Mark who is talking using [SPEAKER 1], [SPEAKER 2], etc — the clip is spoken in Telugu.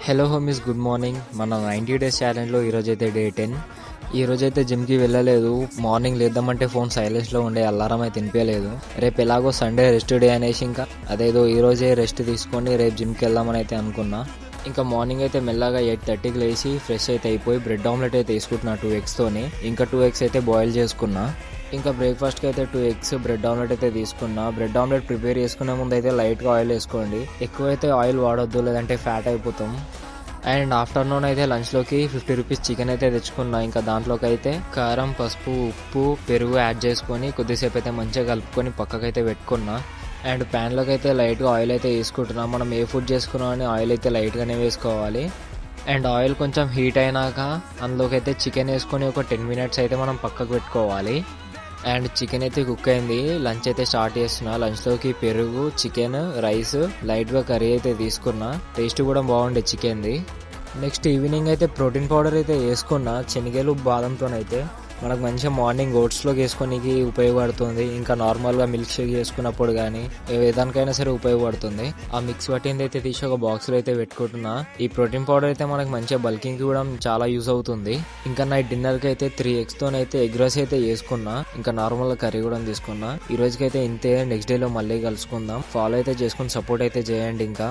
[SPEAKER 1] Hello హోమీస్, good morning. మన 90 డేస్ ఛాలెంజ్లో ఈరోజైతే డే 10. ఈరోజైతే జిమ్కి వెళ్ళలేదు. మార్నింగ్ లేద్దామంటే ఫోన్ సైలెన్స్లో ఉండే, అలారం అయితే తినిపించలేదు. రేపు ఎలాగో సండే రెస్ట్ డే అనేసి ఇంకా అదేదో ఈరోజే రెస్ట్ తీసుకొని రేపు జిమ్కి వెళ్దామని అయితే అనుకున్నా. ఇంకా మార్నింగ్ అయితే మెల్లగా 8:30కి లేచి ఫ్రెష్ అయితే అయిపోయి బ్రెడ్ ఆమ్లెట్ అయితే తీసుకుంటున్నా 2 ఎగ్స్తోని. ఇంకా 2 ఎగ్స్ అయితే బాయిల్ చేసుకున్నా. ఇంకా బ్రేక్ఫాస్ట్కి అయితే 2 ఎగ్స్ బ్రెడ్ ఆమ్లెట్ అయితే తీసుకున్నా. బ్రెడ్ ఆమ్లెట్ ప్రిపేర్ చేసుకునే ముందు అయితే లైట్గా ఆయిల్ వేసుకోండి. ఎక్కువైతే ఆయిల్ వాడొద్దు, లేదంటే ఫ్యాట్ అయిపోతాం. అండ్ ఆఫ్టర్నూన్ అయితే లంచ్లోకి 50 రూపీస్ చికెన్ అయితే తెచ్చుకున్నా. ఇంకా దాంట్లోకి అయితే కారం, పసుపు, ఉప్పు, పెరుగు యాడ్ చేసుకొని కొద్దిసేపు అయితే మంచిగా కలుపుకొని పక్కకైతే పెట్టుకున్నా. అండ్ ప్యాన్లోకి అయితే లైట్గా ఆయిల్ అయితే వేసుకుంటున్నా. మనం ఏ ఫుడ్ చేసుకున్నాం అని ఆయిల్ అయితే లైట్గానే వేసుకోవాలి. అండ్ ఆయిల్ కొంచెం హీట్ అయినాక అందులోకి అయితే చికెన్ వేసుకొని ఒక 10 మినిట్స్ అయితే మనం పక్కకు పెట్టుకోవాలి. అండ్ చికెన్ అయితే కుక్ అయింది. లంచ్ అయితే స్టార్ట్ చేస్తున్నా. లంచ్లోకి పెరుగు, చికెన్, రైస్, లైట్గా కర్రీ అయితే తీసుకున్నా. టేస్ట్ కూడా బాగుండే చికెన్ది. నెక్స్ట్ ఈవినింగ్ అయితే ప్రోటీన్ పౌడర్ అయితే వేసుకున్నా. శనగలు, బాదంతోనైతే మనకు మంచిగా మార్నింగ్ ఓట్స్లోకి వేసుకోనికి ఉపయోగపడుతుంది. ఇంకా నార్మల్గా మిల్క్ షేక్ చేసుకున్నప్పుడు కానీ ఏదానికైనా సరే ఉపయోగపడుతుంది. ఆ మిక్స్ పట్టింది అయితే తీసి ఒక బాక్స్లో అయితే పెట్టుకుంటున్నా. ఈ ప్రోటీన్ పౌడర్ అయితే మనకు మంచిగా బల్కింగ్ కూడా చాలా యూజ్ అవుతుంది. ఇంకా నైట్ డిన్నర్కి అయితే 3 ఎగ్స్తోనైతే ఎగ్ రైస్ అయితే వేసుకున్నా. ఇంకా నార్మల్గా కర్రీ కూడా తీసుకున్నా. ఈ రోజుకైతే ఇంతే. నెక్స్ట్ డేలో మళ్ళీ కలుసుకుందాం. ఫాలో అయితే చేసుకుని సపోర్ట్ అయితే చేయండి. ఇంకా